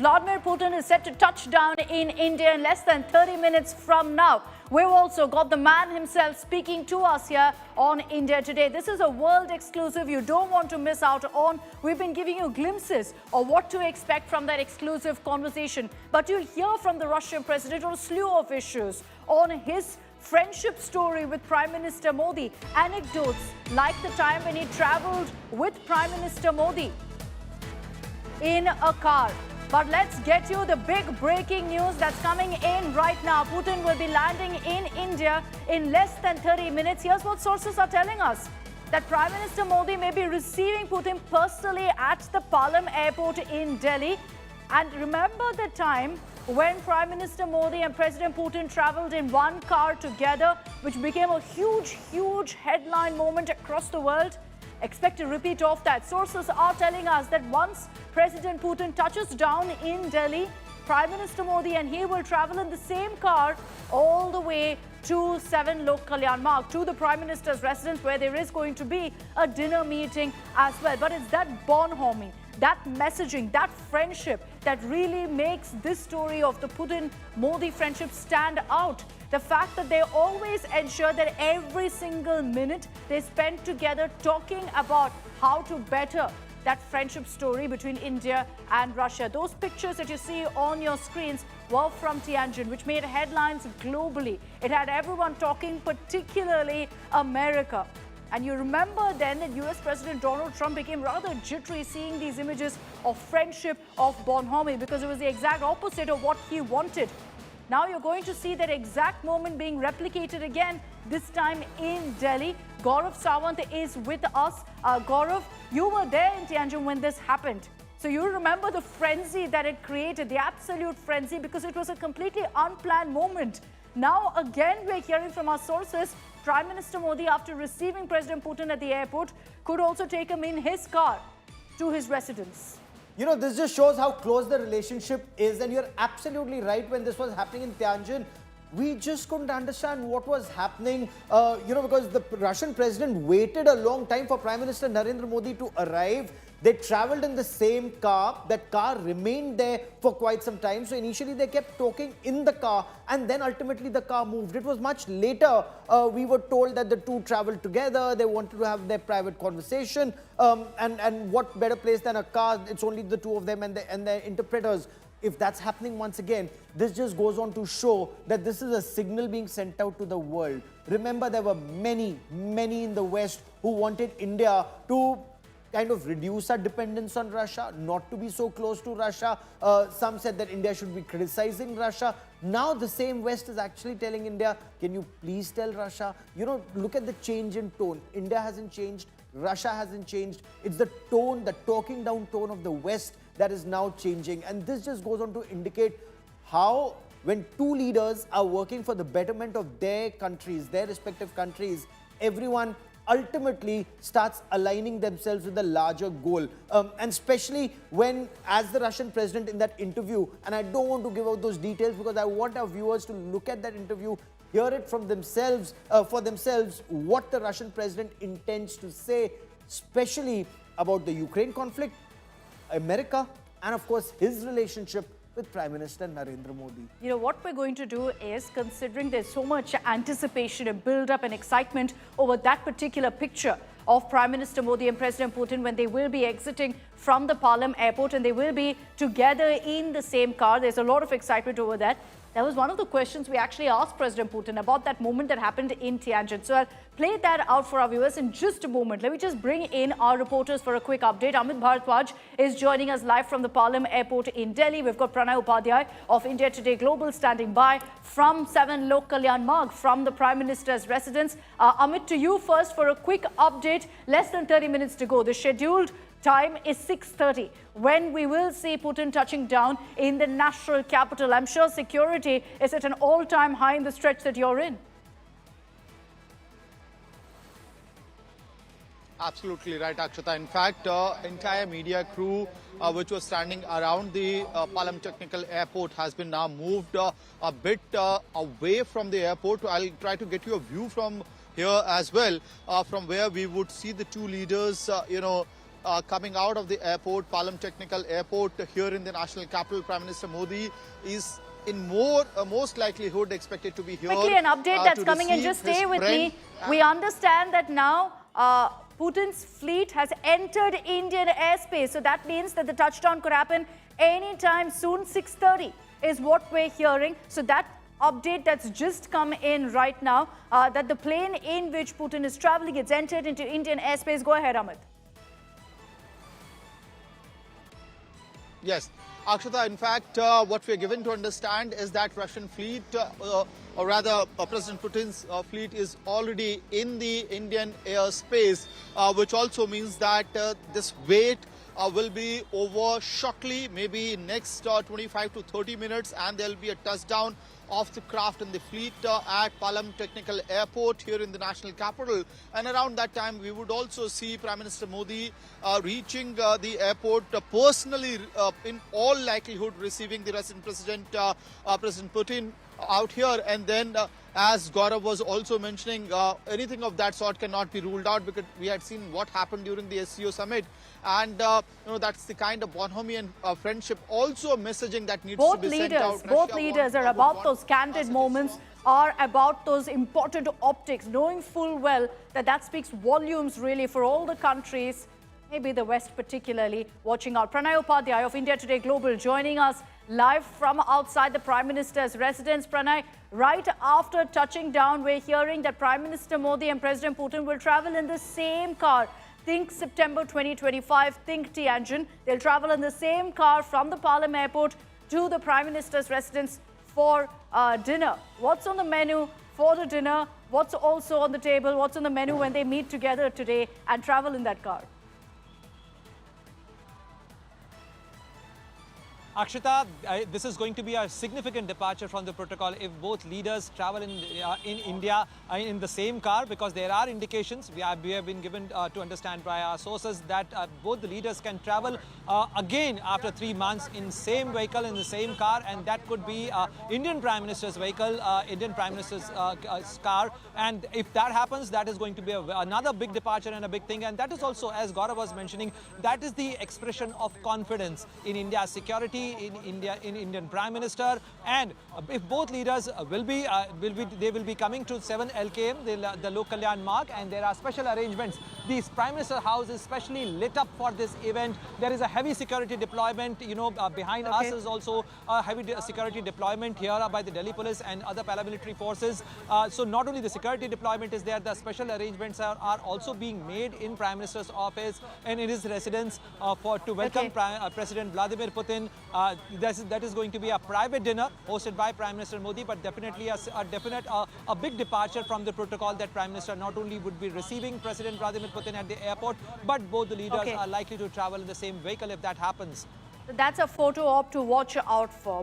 Vladimir Putin is set to touch down in India in less than 30 minutes from now. We've also got the man himself speaking to us here on India Today. This is a world exclusive you don't want to miss out on. We've been giving you glimpses of what to expect from that exclusive conversation. But you'll hear from the Russian president on a slew of issues on his friendship story with Prime Minister Modi. Anecdotes like the time when he traveled with Prime Minister Modi in a car. But let's get you the big breaking news that's coming in right now. Putin will be landing in India in less than 30 minutes. Here's what sources are telling us. That Prime Minister Modi may be receiving Putin personally at the Palam Airport in Delhi. And remember the time when Prime Minister Modi and President Putin traveled in one car together, which became a huge headline moment across the world? Expect a repeat of that. Sources are telling us that once President Putin touches down in Delhi, Prime Minister Modi and he will travel in the same car all the way to 7 Lok Kalyan Marg, to the Prime Minister's residence, where there is going to be a dinner meeting as well. But it's that bonhomie, that messaging, that friendship that really makes this story of the Putin-Modi friendship stand out. The fact that they always ensure that every single minute they spend together talking about how to better that friendship story between India and Russia. Those pictures that you see on your screens were from Tianjin, which made headlines globally. It had everyone talking, particularly America. And you remember then that US President Donald Trump became rather jittery seeing these images of friendship, of bonhomie, because it was the exact opposite of what he wanted. Now you're going to see that exact moment being replicated again, this time in Delhi. Gaurav Sawant is with us. Gaurav, you were there in Tianjin when this happened. So you remember the frenzy that it created, the absolute frenzy, because it was a completely unplanned moment. Now again, we're hearing from our sources, Prime Minister Modi, after receiving President Putin at the airport, could also take him in his car to his residence. You know, this just shows how close the relationship is, and you're absolutely right. When this was happening in Tianjin, we just couldn't understand what was happening, because the Russian president waited a long time for Prime Minister Narendra Modi to arrive. They traveled in the same car. That car remained there for quite some time. So initially they kept talking in the car, and then ultimately the car moved. It was much later we were told that the two traveled together. They wanted to have their private conversation. And what better place than a car? It's only the two of them and their interpreters. If that's happening once again, this just goes on to show that this is a signal being sent out to the world. Remember, there were many in the West who wanted India to kind of reduce our dependence on Russia, not to be so close to Russia. Some said that India should be criticizing Russia. Now the same West is actually telling India, can you please tell Russia? You know, look at the change in tone. India hasn't changed. Russia hasn't changed. It's the tone, the talking down tone of the West that is now changing. And this just goes on to indicate how when two leaders are working for the betterment of their countries, their respective countries, everyone ultimately starts aligning themselves with a larger goal. And especially when, as the Russian president in that interview, and I don't want to give out those details because I want our viewers to look at that interview, hear it from themselves, for themselves, what the Russian president intends to say, especially about the Ukraine conflict, America, and of course his relationship with Prime Minister Narendra Modi. You know, what we're going to do is, considering there's so much anticipation and build-up and excitement over that particular picture of Prime Minister Modi and President Putin when they will be exiting from the Palam Airport and they will be together in the same car. There's a lot of excitement over that. That was one of the questions we actually asked President Putin about that moment that happened in Tianjin. So I'll play that out for our viewers in just a moment. Let me just bring in our reporters for a quick update. Amit Bhardwaj is joining us live from the Palam Airport in Delhi. We've got Pranay Upadhyay of India Today Global standing by from 7 Lok Kalyan Marg, from the Prime Minister's residence. Amit, to you first for a quick update. Less than 30 minutes to go. The scheduled time is 6:30 when we will see Putin touching down in the national capital. I'm sure security is at an all-time high in the stretch that you're in. Absolutely right, Akshita. In fact, entire media crew which was standing around the Palam Technical Airport has been now moved a bit away from the airport. I'll try to get you a view from here as well, from where we would see the two leaders, coming out of the airport, Palam Technical Airport here in the national capital. Prime Minister Modi is in most likelihood expected to be here. Quickly, an update that's coming in. Just stay with me. We understand that now Putin's fleet has entered Indian airspace. So that means that the touchdown could happen anytime soon. 6:30 is what we're hearing. So that update that's just come in right now, that the plane in which Putin is traveling, it's entered into Indian airspace. Go ahead, Amit. Yes, Akshita, in fact, what we're given to understand is that Russian fleet, or rather President Putin's fleet is already in the Indian airspace, which also means that this wait will be over shortly, maybe next 25 to 30 minutes, and there will be a touchdown of the craft and the fleet at Palam Technical Airport here in the national capital. And around that time, we would also see Prime Minister Modi reaching the airport personally, in all likelihood receiving the Russian President, President Putin out here. And then as Gaurav was also mentioning, anything of that sort cannot be ruled out, because we had seen what happened during the SCO summit. And that's the kind of bonhomie and friendship, also messaging that needs to be sent out. Both leaders are about those candid moments, are about those important optics, knowing full well that that speaks volumes really for all the countries, maybe the West particularly, watching out. Pranay Upadhyay of India Today Global joining us live from outside the Prime Minister's residence. Pranay, right after touching down, we're hearing that Prime Minister Modi and President Putin will travel in the same car. Think September 2025, think Tianjin. They'll travel in the same car from the Palam Airport to the Prime Minister's residence for dinner. What's on the menu for the dinner? What's also on the table? What's on the menu when they meet together today and travel in that car? Akshita, this is going to be a significant departure from the protocol if both leaders travel in India in the same car, because there are indications we have been given to understand by our sources that both the leaders can travel again after 3 months in same vehicle, in the same car, and that could be Indian Prime Minister's vehicle, Indian Prime Minister's car. And if that happens, that is going to be another big departure and a big thing. And that is also, as Gaurav was mentioning, that is the expression of confidence in India's security, in Indian Prime Minister. And if both leaders will be coming to 7 LKM, the Lok Kalyan Marg, and there are special arrangements. The Prime Minister House is specially lit up for this event. There is a heavy security deployment. Behind us is also a heavy security deployment here by the Delhi police and other paramilitary forces. So not only the security deployment is there, the special arrangements are also being made in Prime Minister's office and in his residence to welcome President Vladimir Putin. That is going to be a private dinner hosted by Prime Minister Modi, but definitely a big departure from the protocol that Prime Minister not only would be receiving President Vladimir Putin at the airport, but both the leaders are likely to travel in the same vehicle if that happens. That's a photo op to watch out for.